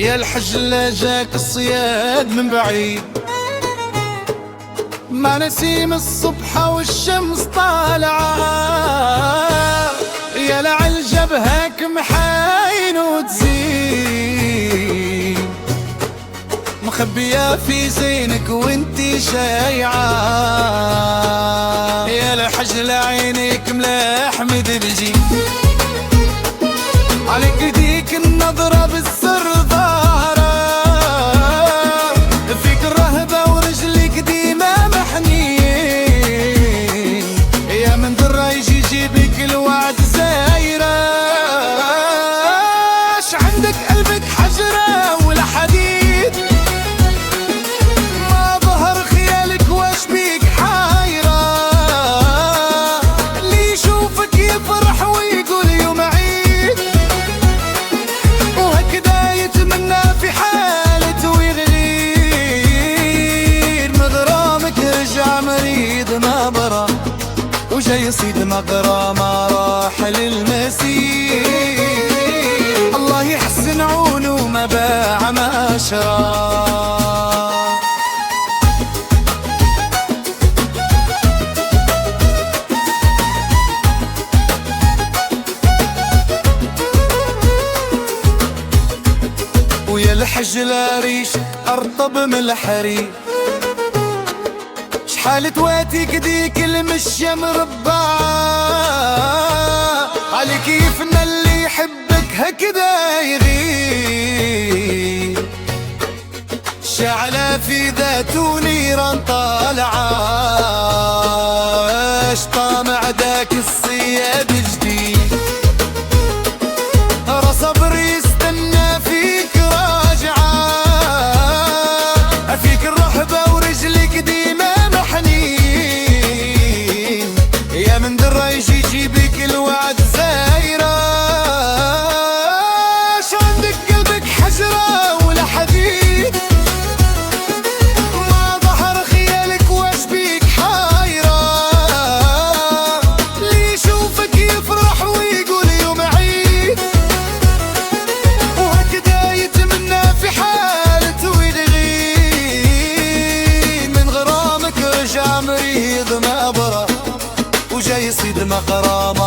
يا الحجلة جاك الصياد من بعيد، مع نسيم الصبح والشمس طالعة، يا لعل جبهك محاين وتزين، مخبية في زينك وانتي شايعة، يا لحجلة عينيك ملاح مدبجي، عليك ديك النظرة بالسر ظاهرة، فيك الرهبة ورجلك ديما محنين، يا من درة يجي يجيبك الوعد زايرة، اش عندك قلبك حجرة ولا حديد، ما ظهر خيالك واش بيك حايرة، اللي يشوفك يفرح ويقول يوم عيد، وهكذا يتمنى في حالة ويغير، مغرامك رجع مريض ما برا، وجاي يصيد مغرام راح للمسير، الله يحسن عونه ما باع ما شرى. ويا الحجلة ريش أرطب من الحرير، شحال تواتيك ديك المشية مربعة، على كيفنا اللي يحبك هكذا يغير، شعلة في ذاته نيران طالعة، اش طامع داك الصياد جديد، صبر يستنى فيك راجعة، فيك الرهبة ورجلك ديما محنين، يا من درة يجي يجيبك الوعد زايرة، شو عندك قلبك حجرة ولا حديد، ما ظهر خيالك واش بيك حايرة، اللي يشوفك يفرح ويقول يوم عيد، وهكذا يتمنى في حالة ويغير، من غرامك رجع مريض ما برا، وجاي يصيد مغرام